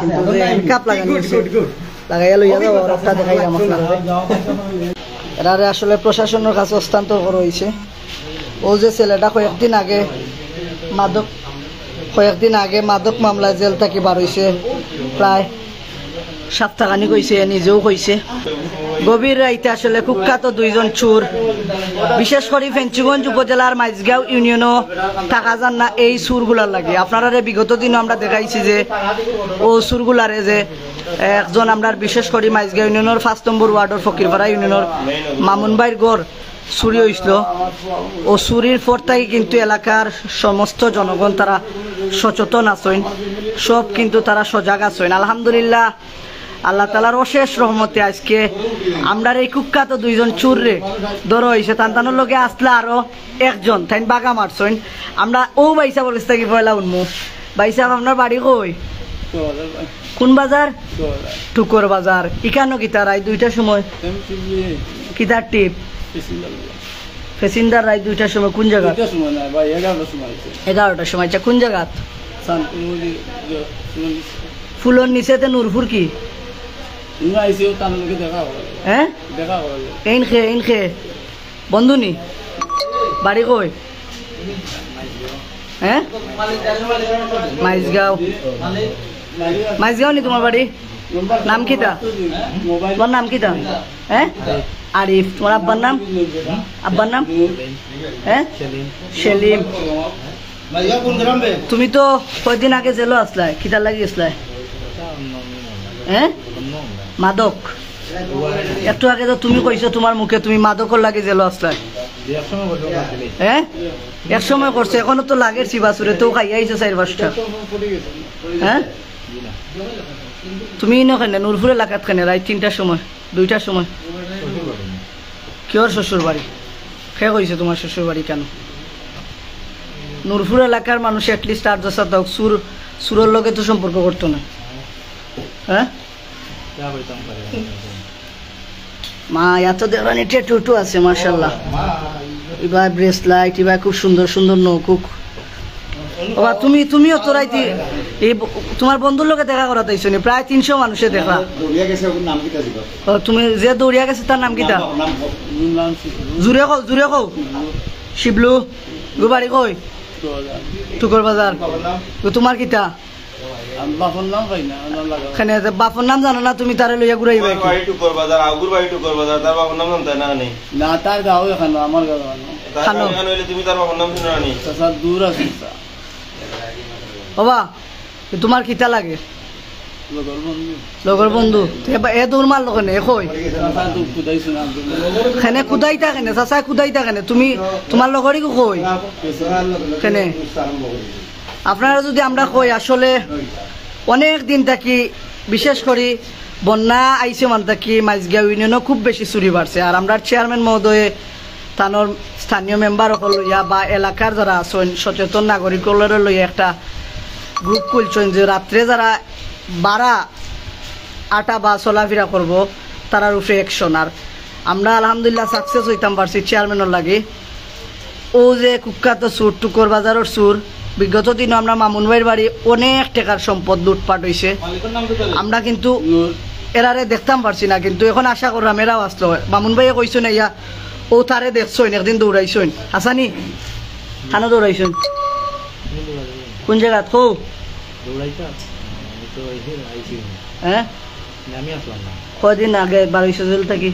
কিন্তু যে হ্যান্ডকাপ লাগানো হয়েছে লাগাইয়া লইয়া যাবো রাস্তা দেখাইলাম আপনারা এরারে আসলে প্রশাসনের কাছে হস্তান্তর করা হয়েছে ও যে ছেলেটা কয়েকদিন আগে মাদক মামলায় জেল থেকে বার হয়েছে প্রায় সপ্তাহখানি কইছে নিজেও কইছে গভীর রাইতে আসলে কুখ্যাত দুইজন চোর বিশেষ করে ফেঞ্চুগঞ্জ উপজেলার মাইজগাঁও ইউনিয়নও থাকা যান না এই চোরগুলার লাগে আপনারা বিগত দিনও আমরা দেখাইছি যে ও চোরগুলারে যে একজন আমরা বিশেষ করে মাইজগাঁও ইউনিয়নের 5 নম্বর ওয়ার্ডের ফকিরপাড়া ইউনিয়নের মামুন ভাইয়ের গড় চুরি হয়েছিল ও চুরির পর থেকে কিন্তু এলাকার সমস্ত জনগণ তারা সচেতন আছেন সব কিন্তু তারা সজাগ আছেন আলহামদুলিল্লাহ আল্লাহ তাআলার অশেষ রহমতে আজকে আমরা এই কুখ্যাত দুইজন চোররে ধরা হয়েছে তান্তানোর লগে আসলে আরো একজন তাই বাগা মারছেন আমরা ও বাইসা বলিস থাকি পয়লা উন্মু বাইসা আপনার বাড়ি কই কোন বাজার টুকর বাজার ইকানো কিতা রায় 2টার সময় কিতার টিপ ফেসিন্দার রায় 2টার সময় কোন জায়গা 11টার সময় কোন জায়গা ফুলর নিচেতে নূরপুর কি হ্যাঁ এইন খে বন্ধুনি বাড়ি কই হ্যাঁ মাইজগাঁও নি তোমার বাড়ি নাম কিতা তোমার নাম কিতা হ্যাঁ আরিফ তোমার আব্বার নাম হ্যাঁ সেলিম তুমি তো কয়দিন আগে জেলো আসলাই কিতা লাগি আসলাই হ্যাঁ মাদক একটু আগে তো তুমি কইছো তোমার মুখে তুমি মাদকর লাগে জেলো আসলাই হ্যাঁ এক সময় করছে এখনো তো লাগের শিবাসুরে তো খাইয়া আইছো 4-5টা হ্যাঁ তুমি কেন নূরপুর এলাকাত কেন রাত 3টার সময় 2টার সময় কিয়র শ্বশুর বাড়ি খে কইছে তোমার শ্বশুর বাড়ি কেন নূরপুর এলাকার মানুষ এটলিস্ট 8-10 হোক সুরের লগে তো সম্পর্ক করতো না হ্যাঁ মা এত দেওয়ানি টুটু আছে মাশাআল্লাহ এবার ব্রেসলাইট এবার খুব সুন্দর সুন্দর নৌকুক বাবা তুমিও তো রাইতি এই তোমার বন্ধুর লোকে দেখা করা তাইছো নি প্রায় 300 মানুষে দেখা তুমি যে দৌড়িয়া গেছে তার নাম কিটা জুরে কও শিবলু গো বাড়ি কই টুকর বাজার তোমার কিটা বাপর নাম জানো না তুমি তারে লইয়া ঘুরাইবে তার গাঁও এখানে আমার দূর আছে বাবা তোমার কিতা লাগে লগর বন্ধু এ দৌড় মারল কেন এনে কুদাইতা কেন চাচাই কুদাইতা কেন তুমি তোমার লগরই কই কেনে আপনারা যদি আমরা কই আসলে অনেক দিন থাকি বিশেষ করে বন্যা আইসে মান থাকি মাইজগাঁও ইউনিয়নও খুব বেশি চুরি বাড়ছে আর আমরা চেয়ারম্যান মহোদয়ে তানোর স্থানীয় মেম্বার সকল লইয়া বা এলাকার যারা আছেন সচেতন নাগরিকদের লইয়া একটা গ্রুপ খুলছেন যে রাত্রে যারা বাড়া আটা বা চলাফেরা করবো তারার উপরে অ্যাকশন আর আমরা আলহামদুলিল্লাহ সাকসেস হইতাম পারছি চেয়ারম্যানের লাগে ও যে কুখ্যাত চোর টুকর বাজারের চোর বিগত দিনও আমরা মামুন ভাইয়ের বাড়ি অনেক টাকার সম্পদ লুটপাট হয়েছে আমরা কিন্তু এরারে দেখতাম পারছি না কিন্তু এখন আশা করলাম এরাও আসলো মামুন ভাইয়ে কইছেন ইয়া ও তারে দেখছইন একদিন দৌড়াইছইন হাসানি থানা দৌড়াইছইন কোন জায়গা কো হ্যাঁ কদিন আগে 1200 জেল থাকি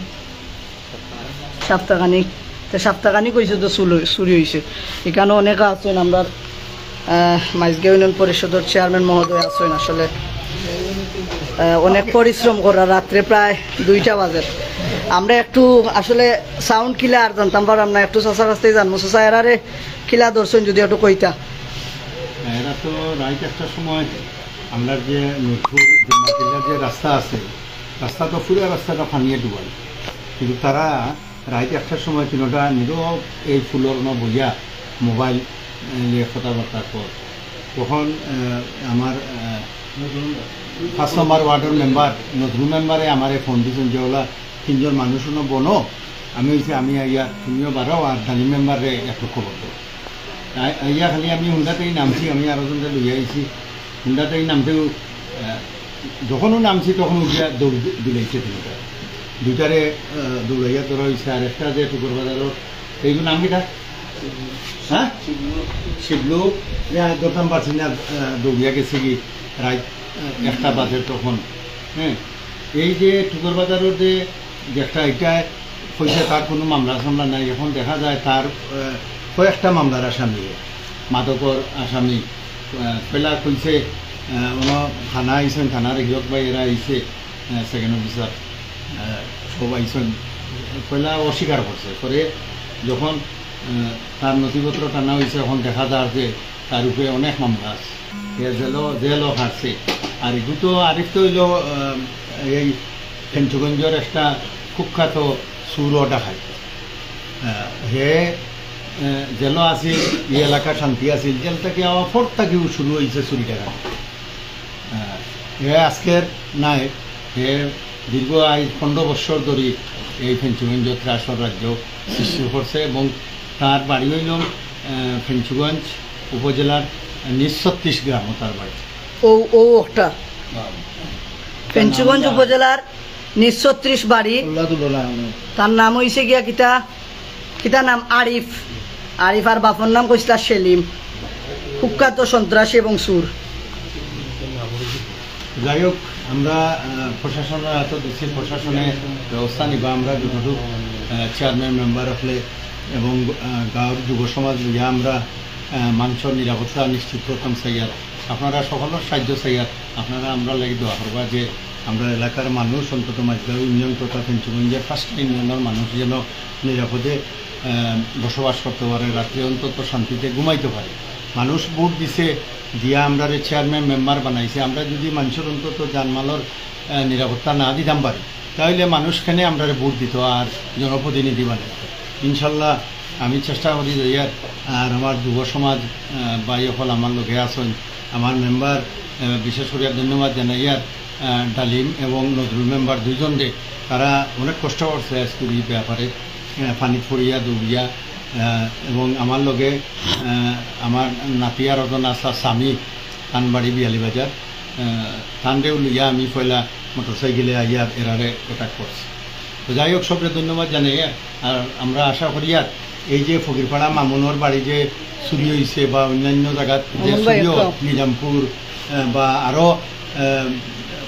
সপ্তাহখানিক হয়েছে তো চুরি হয়েছে এখানে অনেক আছেন আমরা মাইজগাঁও ইউনিয়ন পরিষদের চেয়ারম্যান মহোদয় আছেন আসলে অনেক পরিশ্রম করা রাত্রে প্রায় 2টা বাজে আমরা একটু আসলে সাউন্ড কিলা আর জানতাম পারলাম না একটু চাষা কাছতেই জানবো চাষা এরারে কিলা ধরছেন যদি একটু কইতা এরা তো রাইট একটা সময় আমরা যে নূরপুর যে রাস্তা আছে রাস্তা তো পুরো রাস্তাটা ফানিয়ে ডুবাই কিন্তু তারা রাইট একটার সময় তিনটা নীরব এই ফুলর বইয়া মোবাইল কথাবার্তা কর তখন আমার 5 নম্বর ওয়ার্ডের মেম্বার নতুন মেম্বারে আমার ফোন দিয়েছেন যে ওলা 3জন মানুষ বনো আমি হয়েছে আমি ইয়া তুমিও বাড়াও আর ডালি মেম্বারে একটু খবর দাও ইয়া খালি আমি হুন্ডাতেই নামছি আমি আরো জনটা লইয়া আইছি হুন্ডাতেই নামতেও যখনও নামছি তখন উঠিয়া দৌড় দিলাইছে তিনটা দুইটারে দৌড়াইয়া ধরা হয়েছে। আর একটা যে টুকুর বাজারও এইগুলো নাম কিটা হ্যাঁ শিবলু ধরতাম পারছি না, দৌড়িয়া গেছে কি রাত 1টা বাজে তখন। হ্যাঁ, এই যে টুকুর বাজারের যে একটা এটা হয়েছে তার কোনো মামলা সামলা নাই। এখন দেখা যায় তার কয়েকটা মামলার আসামি, মাদকর আসামি। পেলা কইছে থানা আইসেন, থানার হিরক ভাই এরা আইসে, সেকেন্ড অফিসার সব আইসেন। পয়লা অস্বীকার করছে, পরে যখন তার নথিপত্র টানা হয়েছে এখন দেখা যায় যে তার উপরে অনেক মামলা আছে, জেলও হারছে। আর এগুলো তো আরেক তো হইল এই ফেঞ্চুগঞ্জের একটা কুখ্যাত সুর ডাকাই, হে জেলও আছিল, এই এলাকা শান্তি আছিল, জেল থেকে আবার ফোর্ট থেকেও শুরু হয়েছে চুরি টাকা। হে আজকের নাই, হে দীর্ঘ 15 বছর ধরে এই ফেঞ্চুগঞ্জ ত্রাসর রাজ্য সৃষ্টি করছে এবং তার বাড়ি হইল ফেঞ্চুগঞ্জ উপজেলার 36 গ্রাম তার বাড়ি। ও একটা ফেঞ্চুগঞ্জ উপজেলার 36 বাড়ি। তার নাম হয়েছে গিয়া কিতা কিতা নাম আরিফ। আরিফ আর বাপর নাম কইসলা সেলিম, কুখ্যাত সন্ত্রাসী এবং সুর। যাই হোক, আমরা প্রশাসনের এত দিচ্ছি, প্রশাসনে ব্যবস্থা নিবা। আমরা যতটুকু চেয়ারম্যান মেম্বার হলে এবং গাঁৱৰ যুব সমাজ লিয়া আমরা মানুষের নিরাপত্তা নিশ্চিত করতাম চাইয়ার। আপনারা সকলের সাহায্য চাইয়ার, আপনারা আমরা লাগি দোয়া করবা যে আমরা এলাকার মানুষ, অন্তত মাঝগাঁও ইউনিয়ন তথা ফেঞ্চুগঞ্জের 5টা ইউনিয়নের মানুষ যেন নিরাপদে বসবাস করতে পারে, রাত্রে অন্তত শান্তিতে ঘুমাইতে পারে। মানুষ ভোট দিছে, দিয়া আমরা চেয়ারম্যান মেম্বার বানাইছে। আমরা যদি মানুষের অন্তত জানমালের নিরাপত্তা না দিতাম পারি, তাহলে মানুষখানে আমরা ভোট দিত আর জনপ্রতিনিধি বানাইত। ইনশাল্লাহ আমি চেষ্টা করি যাইয়ার। আর আমার যুব সমাজ ভাই সকল আমার লোকে আছেন, আমার মেম্বার বিশেষ করে ধন্যবাদ জানাইয়ার ডালিম এবং নজরুল মেম্বার দুইজনকে। তারা অনেক কষ্ট করছে স্কুলের ব্যাপারে, পানি ফরিয়া দৌড়িয়া। এবং আমার লগে আমার নাতিয়ার ওজন আসা স্বামী, কানবাড়ি বিয়ালিবাজার, তানরেও লইয়া আমি পয়লা মোটরসাইকেলে আইয়া এরারে অ্যাটাক করছি। তো যাই হোক, সবরে ধন্যবাদ জানাই। আর আমরা আশা করি আর এই যে ফকিরপাড়া মামুনের বাড়ি যে চুরি হয়েছে বা অন্যান্য জায়গাত যে চুরি নিজামপুর বা আরও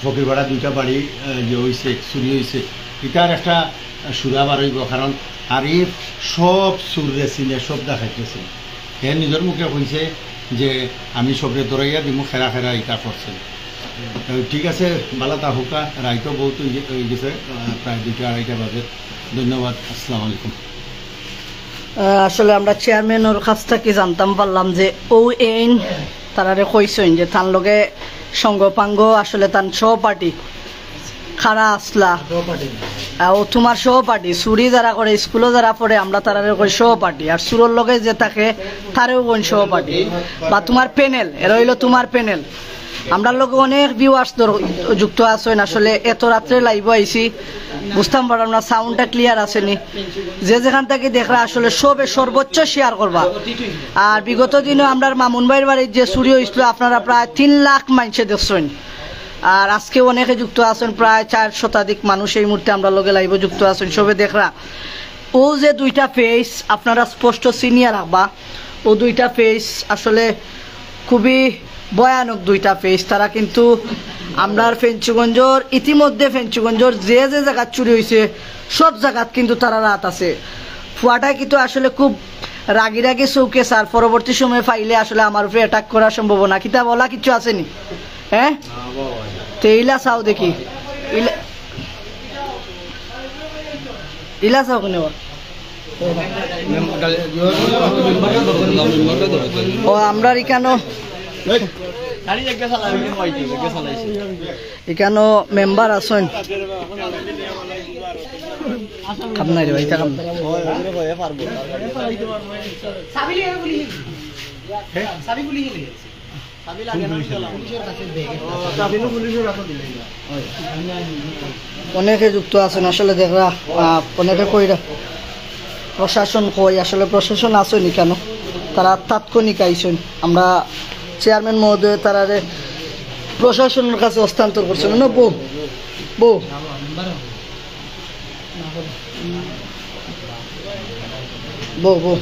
ফকিরপাড়া 2টা বাড়ি যে হয়েছে চুরি হয়েছে, এটার একটা সুরা বার হইব। কারণ আরিফ সব চুরে চিনে, সব দেখাইতেছে। হে নিজের মুখে কইছে যে আমি সবরে দৌড়াইয়া দিমু, খেরা খেরা ইটা করছে। ঠিক আছে, বালা তা হোকা। রাইতো বহুত হয়ে গেছে, প্রায় 2টা-2:30 বাজে। ধন্যবাদ, আসসালামু আলাইকুম। আসলে আমরা চেয়ারম্যানের কাছ থেকে জানতাম পারলাম যে ও এইন তারারে কইছেন যে তার লগে সঙ্গপাঙ্গ আসলে তার সহপাঠী খারা আসলা, ও তোমার সহপাঠী। চুরি যারা করে, স্কুলে যারা পড়ে, আমরা তারারে কই সহপাঠী। আর চুরের লগে যে থাকে তারেও কোন সহপাঠী বা তোমার প্যানেল, এরা হইল তোমার প্যানেল। আমরা লোক অনেক ভিউয়ার্স যুক্ত আছেন। আসলে এত রাত্রে লাইভ আইছি, বুঝতাম পারলাম না সাউন্ডটা ক্লিয়ার আসেনি। যে যেখান থেকে দেখরা আসলে সবে সর্বোচ্চ শেয়ার করবা। আর বিগত দিনে আমরা মামুন ভাইয়ের বাড়ির যে চুরি হয়েছিল, আপনারা প্রায় 3 লাখ মানুষে দেখছেন। আর আজকে অনেকে যুক্ত আছেন, প্রায় 4 শতাধিক মানুষ এই মুহূর্তে আমরা লগে লাইভ যুক্ত আছেন। সবে দেখরা ও যে 2টা ফেস আপনারা স্পষ্ট সিনিয়র রাখবা। ও 2টা ফেস আসলে খুবই ভয়ানক 2টা ফেস। তারা কিন্তু আমরার ফেঞ্চুগঞ্জর ইতিমধ্যে ফেঞ্চুগঞ্জর যে যে জায়গাত চুরি হয়েছে সব জায়গাত কিন্তু তারা রাত আছে। ফুয়াটা কিন্তু আসলে খুব রাগি রাগি চৌকে স্যার, পরবর্তী সময়ে ফাইলে আসলে আমার উপরে অ্যাটাক করার সম্ভাবনা। কিতা বলা কিছু আসেনি? হ্যাঁ, তো ইলা চাও দেখি, ইলা চাও কেন? ও আমরা এখানে এখানে মেম্বার আছেন। কাম নাই রে ভাই, কাম অনেকে যুক্ত আছেন। আসলে দেখরা অনেকে কইরা প্রশাসন কই, আসলে প্রশাসন আসেনি কেন, তারা তাৎক্ষণিক আইসেন। আমরা চেয়ারম্যান মহোদয় তারারে প্রশাসনের কাছে হস্তান্তর করছেন না বউ বউ বউ বউ